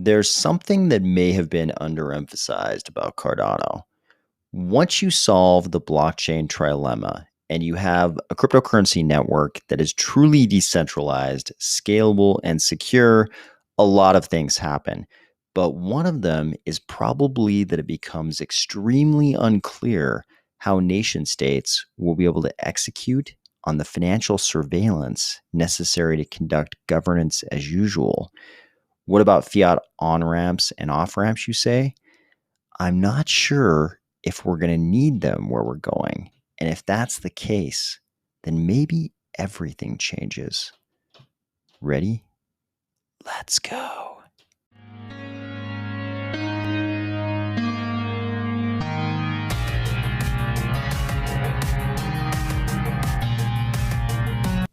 There's something that may have been underemphasized about Cardano. Once you solve the blockchain trilemma and you have a cryptocurrency network that is truly decentralized, scalable, and secure, a lot of things happen. But one of them is probably that it becomes extremely unclear how nation states will be able to execute on the financial surveillance necessary to conduct governance as usual. What about fiat on ramps and off ramps, you say? I'm not sure if we're going to need them where we're going. And if that's the case, then maybe everything changes. Ready? Let's go.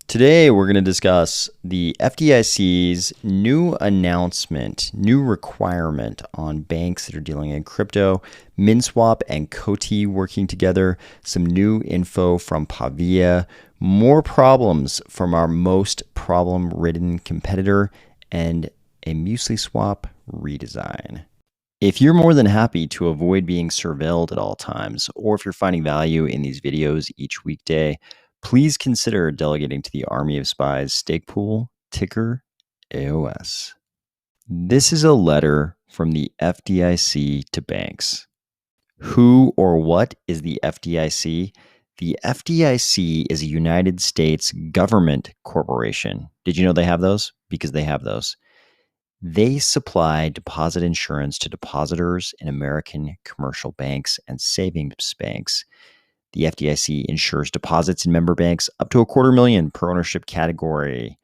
Today, we're going to discuss the FDIC's new announcement, new requirement on banks that are dealing in crypto, MinSwap and Coty working together, some new info from Pavia, more problems from our most problem-ridden competitor, and a MuesliSwap redesign. If you're more than happy to avoid being surveilled at all times, or if you're finding value in these videos each weekday, please consider delegating to the Army of Spies stake pool, ticker AOS. This is a letter from the FDIC to banks. Who or what is the FDIC? The FDIC is a United States government corporation. Did you know they have those? Because they have those. They supply deposit insurance to depositors in American commercial banks and savings banks. The FDIC insures deposits in member banks up to $250,000 per ownership category.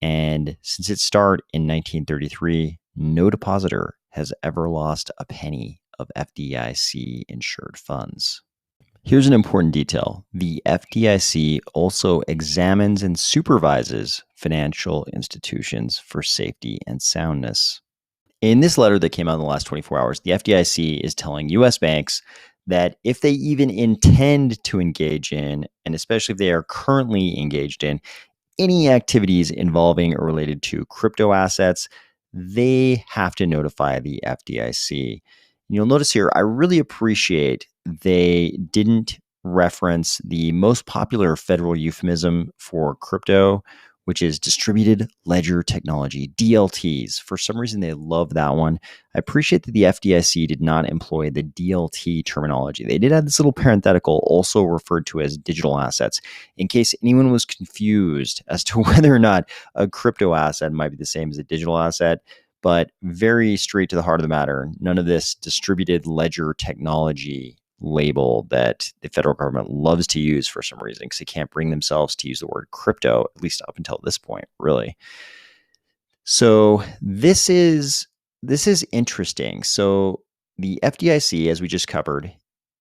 And since its start in 1933, no depositor has ever lost a penny of FDIC insured funds. Here's an important detail. The FDIC also examines and supervises financial institutions for safety and soundness. In this letter that came out in the last 24 hours, the FDIC is telling U.S. banks that if they even intend to engage in, and especially if they are currently engaged in, any activities involving or related to crypto assets, they have to notify the FDIC. You'll notice here, I really appreciate they didn't reference the most popular federal euphemism for crypto, which is distributed ledger technology, DLTs. For some reason, they love that one. I appreciate that the FDIC did not employ the DLT terminology. They did have this little parenthetical, also referred to as digital assets, in case anyone was confused as to whether or not a crypto asset might be the same as a digital asset. But very straight to the heart of the matter, none of this distributed ledger technology label that the federal government loves to use for some reason, because they can't bring themselves to use the word crypto, at least up until this point, really. So this is interesting. So the FDIC, as we just covered,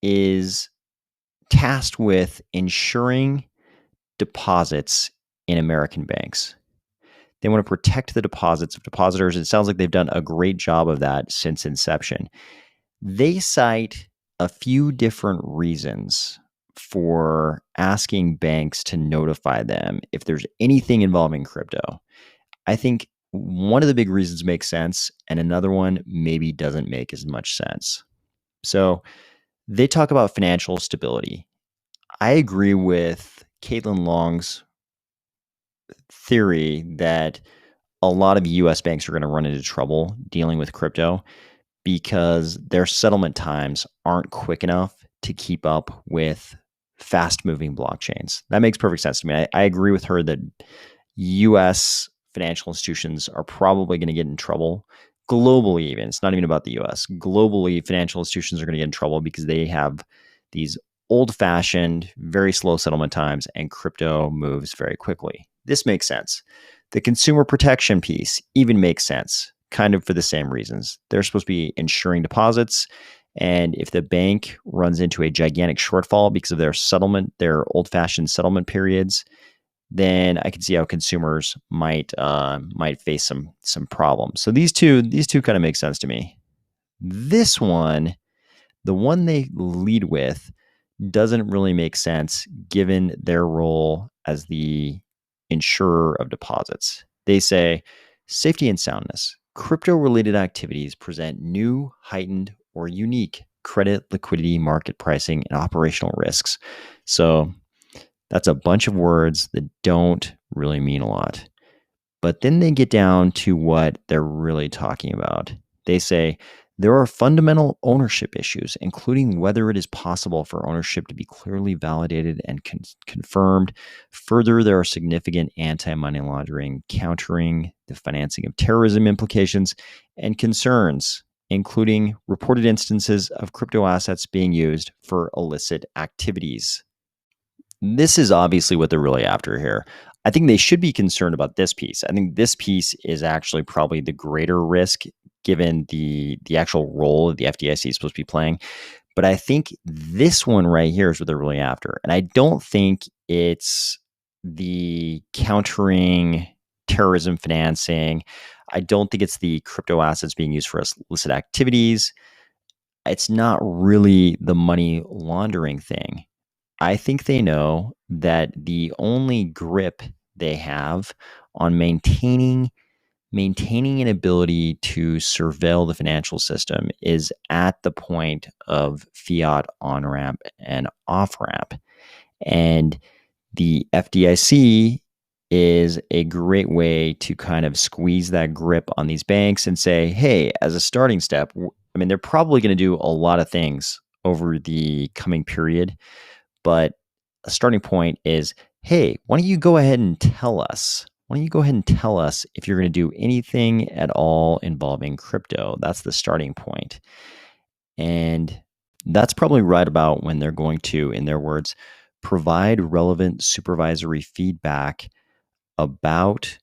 is tasked with ensuring deposits in American banks. They want to protect the deposits of depositors. It sounds like they've done a great job of that since inception. They cite a few different reasons for asking banks to notify them if there's anything involving crypto. I think one of the big reasons makes sense, and another one maybe doesn't make as much sense. So they talk about financial stability. I agree with Caitlin Long's theory that a lot of US banks are going to run into trouble dealing with crypto because their settlement times aren't quick enough to keep up with fast-moving blockchains. That makes perfect sense to me. I agree with her that US financial institutions are probably going to get in trouble globally even. It's not even about the US. Globally, financial institutions are going to get in trouble because they have these old-fashioned, very slow settlement times, and crypto moves very quickly. This makes sense. The consumer protection piece even makes sense, kind of for the same reasons. They're supposed to be insuring deposits, and if the bank runs into a gigantic shortfall because of their settlement, their old-fashioned settlement periods, then I can see how consumers might face some problems. So these two kind of make sense to me. This one, the one they lead with, doesn't really make sense given their role as the insurer of deposits. They say safety and soundness. crypto-related activities present new, heightened, or unique credit, liquidity, market pricing, and operational risks. So that's a bunch of words that don't really mean a lot. But then they get down to what they're really talking about. They say there are fundamental ownership issues, including whether it is possible for ownership to be clearly validated and confirmed. Further, there are significant anti-money laundering, countering the financing of terrorism implications, and concerns, including reported instances of crypto assets being used for illicit activities. This is obviously what they're really after here. I think they should be concerned about this piece. I think this piece is actually probably the greater risk given the actual role that the FDIC is supposed to be playing. But I think this one right here is what they're really after. And I don't think it's the countering terrorism financing. I don't think it's the crypto assets being used for illicit activities. It's not really the money laundering thing. I think they know that the only grip they have on maintaining an ability to surveil the financial system is at the point of fiat on ramp and off ramp. And the FDIC is a great way to kind of squeeze that grip on these banks and say, hey, as a starting step, I mean, they're probably going to do a lot of things over the coming period, but a starting point is, hey, why don't you go ahead and tell us? Why don't you go ahead and tell us if you're going to do anything at all involving crypto? That's the starting point. And that's probably right about when they're going to, in their words, provide relevant supervisory feedback about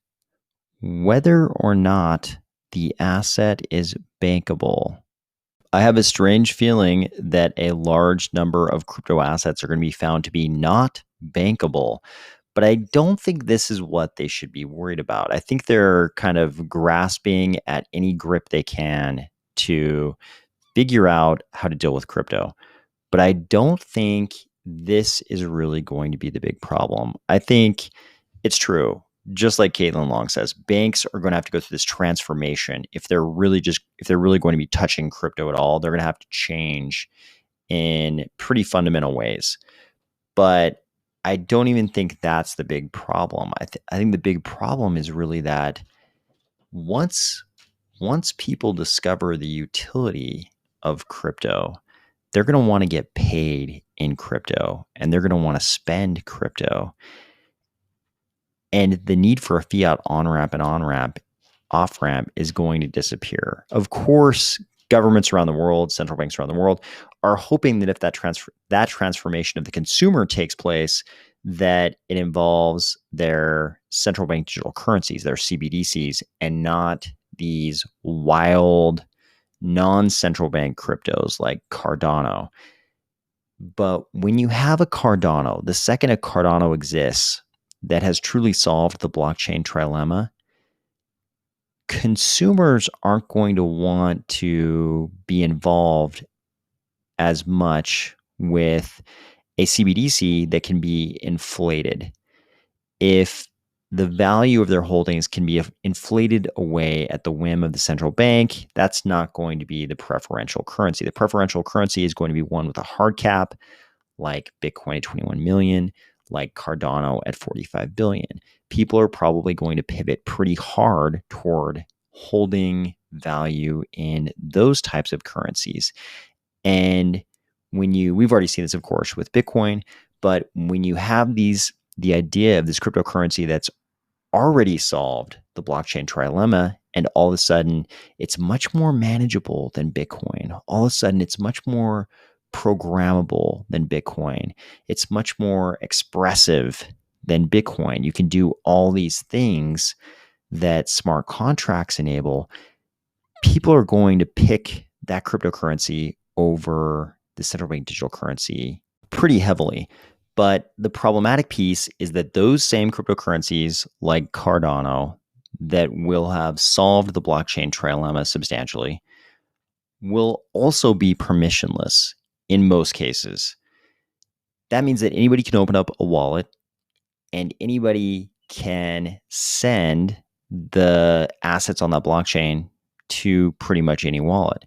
whether or not the asset is bankable. I have a strange feeling that a large number of crypto assets are going to be found to be not bankable, but I don't think this is what they should be worried about. I think they're kind of grasping at any grip they can to figure out how to deal with crypto. But I don't think this is really going to be the big problem. I think it's true. Just like Caitlin Long says, banks are going to have to go through this transformation. If they're really going to be touching crypto at all, they're going to have to change in pretty fundamental ways. But I don't even think that's the big problem. I think the big problem is really that once people discover the utility of crypto, they're going to want to get paid in crypto and they're going to want to spend crypto. And the need for a fiat on-ramp and off-ramp is going to disappear. Of course, governments around the world, central banks around the world are hoping that if that transformation of the consumer takes place, that it involves their central bank digital currencies, their CBDCs, and not these wild non-central bank cryptos like Cardano. But when you have a Cardano, the second a Cardano exists that has truly solved the blockchain trilemma, consumers aren't going to want to be involved as much with a CBDC that can be inflated. If the value of their holdings can be inflated away at the whim of the central bank, that's not going to be the preferential currency. The preferential currency is going to be one with a hard cap, like Bitcoin at 21 million, like Cardano at 45 billion. People are probably going to pivot pretty hard toward holding value in those types of currencies. And we've already seen this, of course, with Bitcoin, but when you have the idea of this cryptocurrency that's already solved the blockchain trilemma, and all of a sudden it's much more manageable than Bitcoin. All of a sudden it's much more programmable than Bitcoin. It's much more expressive than Bitcoin. You can do all these things that smart contracts enable. People are going to pick that cryptocurrency over the central bank digital currency pretty heavily. But the problematic piece is that those same cryptocurrencies like Cardano that will have solved the blockchain trilemma substantially will also be permissionless in most cases. That means that anybody can open up a wallet and anybody can send the assets on that blockchain to pretty much any wallet.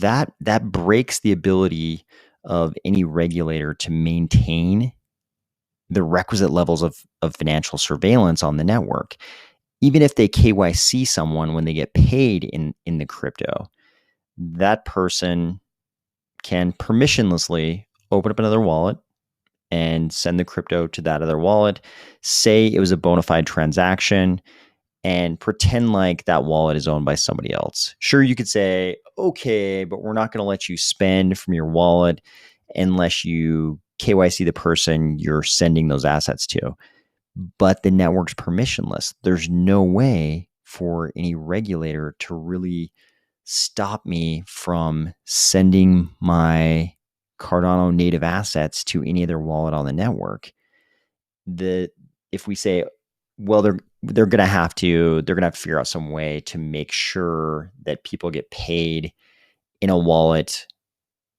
That breaks the ability of any regulator to maintain the requisite levels of financial surveillance on the network. Even if they KYC someone when they get paid in the crypto, that person can permissionlessly open up another wallet and send the crypto to that other wallet, say it was a bona fide transaction, and pretend like that wallet is owned by somebody else. Sure, you could say, okay, but we're not going to let you spend from your wallet unless you KYC the person you're sending those assets to. But the network's permissionless. There's no way for any regulator to really stop me from sending my Cardano native assets to any other wallet on the network. If we say, well, they're gonna have to figure out some way to make sure that people get paid in a wallet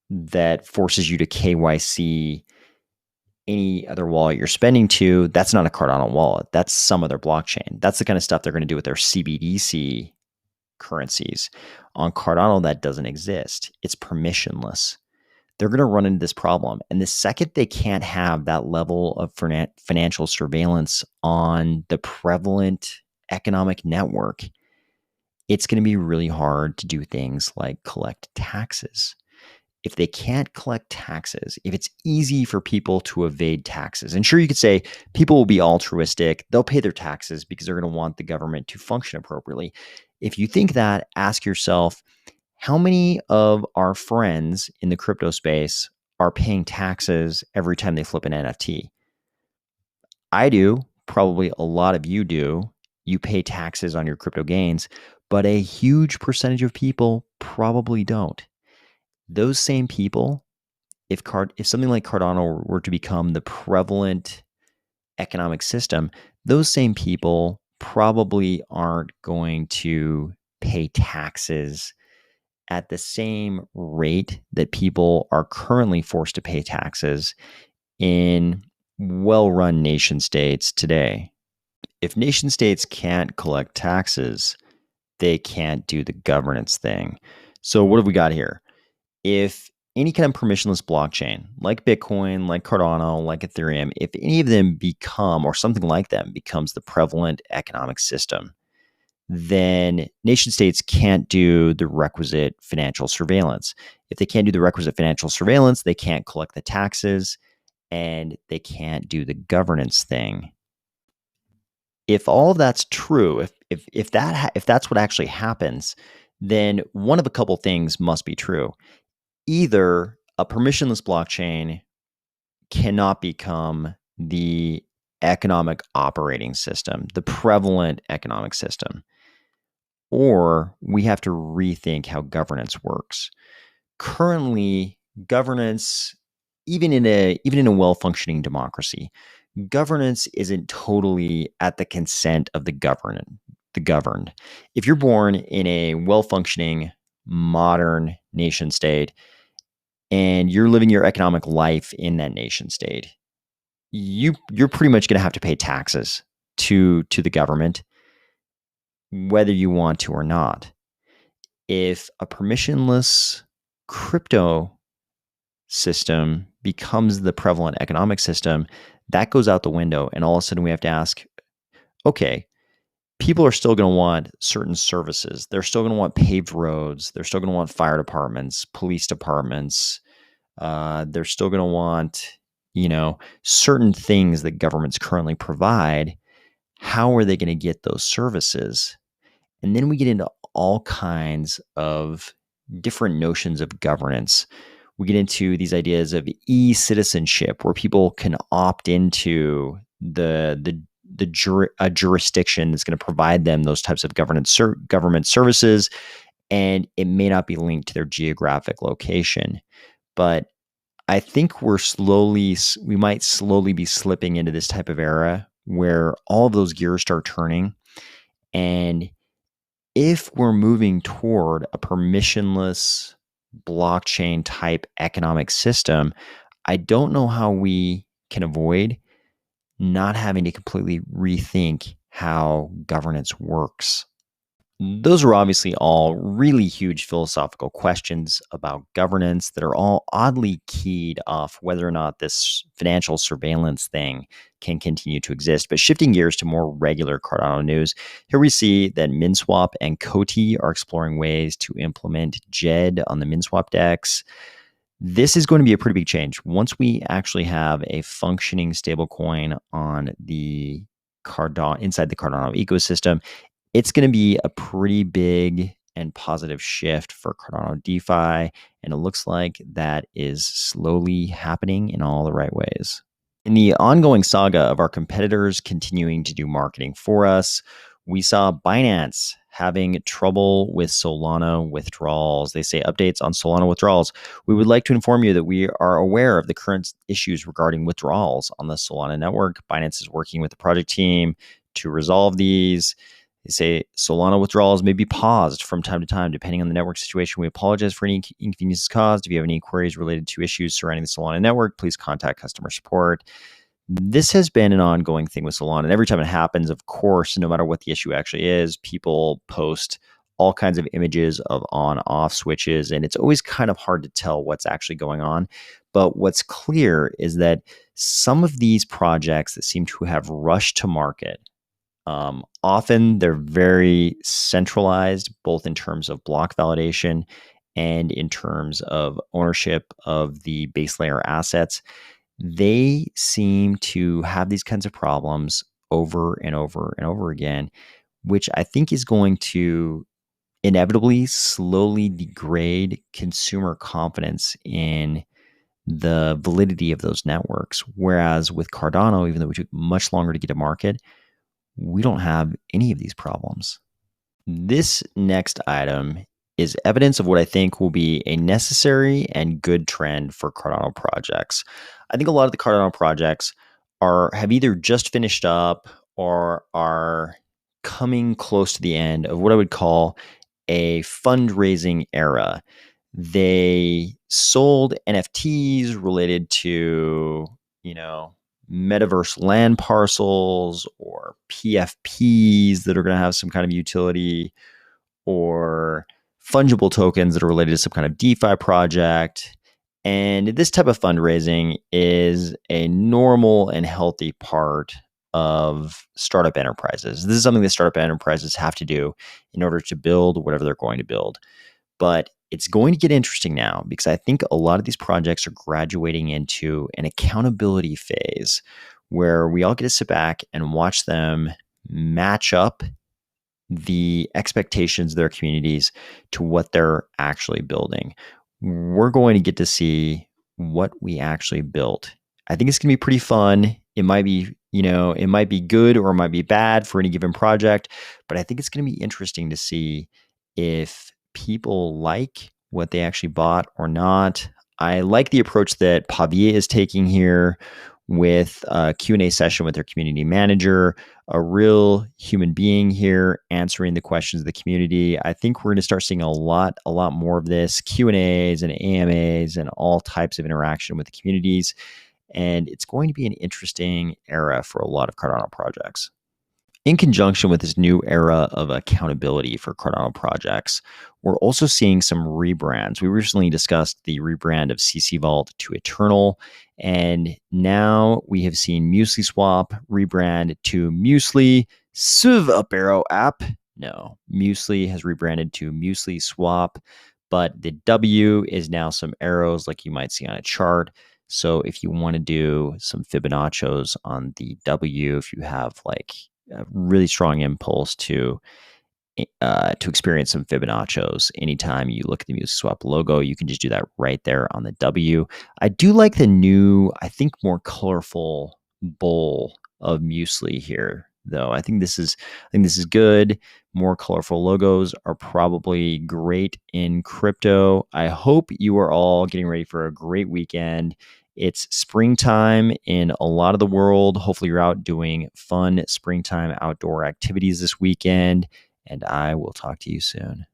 that forces you to KYC any other wallet you're spending to. That's not a Cardano wallet. That's some other blockchain. That's the kind of stuff they're going to do with their CBDC currencies. On Cardano, that doesn't exist. It's permissionless. They're going to run into this problem. And the second they can't have that level of financial surveillance on the prevalent economic network, it's going to be really hard to do things like collect taxes. If they can't collect taxes, if it's easy for people to evade taxes, and sure, you could say people will be altruistic, they'll pay their taxes because they're going to want the government to function appropriately. If you think that, ask yourself, how many of our friends in the crypto space are paying taxes every time they flip an NFT? I do. Probably a lot of you do. You pay taxes on your crypto gains, but a huge percentage of people probably don't. Those same people, if something like Cardano were to become the prevalent economic system, those same people probably aren't going to pay taxes at the same rate that people are currently forced to pay taxes in well-run nation states today. If nation states can't collect taxes, they can't do the governance thing. So what have we got here? If any kind of permissionless blockchain, like Bitcoin, like Cardano, like Ethereum, if any of them become, or something like them becomes the prevalent economic system, then nation states can't do the requisite financial surveillance. If they can't do the requisite financial surveillance, they can't collect the taxes and they can't do the governance thing. If all of that's true, if that's what actually happens, then one of a couple things must be true. Either a permissionless blockchain cannot become the economic operating system, the prevalent economic system, or we have to rethink how governance works. Currently, governance, even in a well-functioning democracy, governance isn't totally at the consent of the governed. If you're born in a well-functioning modern nation state and you're living your economic life in that nation state, you're pretty much going to have to pay taxes to the government, whether you want to or not. If a permissionless crypto system becomes the prevalent economic system, that goes out the window, and all of a sudden we have to ask, okay, people are still going to want certain services. They're still going to want paved roads. They're still going to want fire departments, police departments. They're still going to want, certain things that governments currently provide. How are they going to get those services? And then we get into all kinds of different notions of governance. We get into these ideas of e-citizenship, where people can opt into a jurisdiction that's going to provide them those types of government services, and it may not be linked to their geographic location. But I think we might slowly be slipping into this type of era where all of those gears start turning. And if we're moving toward a permissionless blockchain type economic system, I don't know how we can avoid not having to completely rethink how governance works. Those are obviously all really huge philosophical questions about governance that are all oddly keyed off whether or not this financial surveillance thing can continue to exist. But shifting gears to more regular Cardano news, here we see that MinSwap and Coty are exploring ways to implement Djed on the MinSwap DEX. This is going to be a pretty big change. Once we actually have a functioning stablecoin on the Cardano inside the Cardano ecosystem, it's going to be a pretty big and positive shift for Cardano DeFi. And it looks like that is slowly happening in all the right ways. In the ongoing saga of our competitors continuing to do marketing for us, we saw Binance having trouble with Solana withdrawals. They say updates on Solana withdrawals. We would like to inform you that we are aware of the current issues regarding withdrawals on the Solana network. Binance is working with the project team to resolve these. They say Solana withdrawals may be paused from time to time, depending on the network situation. We apologize for any inconveniences caused. If you have any queries related to issues surrounding the Solana network, please contact customer support. This has been an ongoing thing with Solana. And every time it happens, of course, no matter what the issue actually is, people post all kinds of images of on-off switches. And it's always kind of hard to tell what's actually going on. But what's clear is that some of these projects that seem to have rushed to market, often they're very centralized, both in terms of block validation and in terms of ownership of the base layer assets. They seem to have these kinds of problems over and over and over again, which I think is going to inevitably slowly degrade consumer confidence in the validity of those networks. Whereas with Cardano, even though we took much longer to get to market, we don't have any of these problems. This next item is evidence of what I think will be a necessary and good trend for Cardano projects. I think a lot of the Cardano projects have either just finished up or are coming close to the end of what I would call a fundraising era. They sold NFTs related to, metaverse land parcels or PFPs that are going to have some kind of utility, or fungible tokens that are related to some kind of DeFi project. And this type of fundraising is a normal and healthy part of startup enterprises. This is something that startup enterprises have to do in order to build whatever they're going to build. But it's going to get interesting now because I think a lot of these projects are graduating into an accountability phase where we all get to sit back and watch them match up the expectations of their communities to what they're actually building. We're going to get to see what we actually built. I think it's going to be pretty fun. It might be, it might be good or it might be bad for any given project, but I think it's going to be interesting to see if people like what they actually bought or not. I like the approach that Pavia is taking here with a Q&A session with their community manager, a real human being here answering the questions of the community. I think we're going to start seeing a lot more of this, Q&As and AMAs and all types of interaction with the communities. And it's going to be an interesting era for a lot of Cardano projects. In conjunction with this new era of accountability for Cardano projects, we're also seeing some rebrands. We recently discussed the rebrand of CC Vault to Eternal, and now we have seen MuesliSwap rebrand to Muesli Suv Up Arrow app. No, Muesli has rebranded to MuesliSwap, but the W is now some arrows like you might see on a chart. So if you want to do some Fibonaccios on the W, if you have like a really strong impulse to experience some Fibonaccios anytime you look at the MuesliSwap logo, you can just do that right there on the W. I do like the new, I think more colorful bowl of Muesli here, though. I think this is good. More colorful logos are probably great in crypto. I hope you are all getting ready for a great weekend. It's springtime in a lot of the world. Hopefully you're out doing fun springtime outdoor activities this weekend, and I will talk to you soon.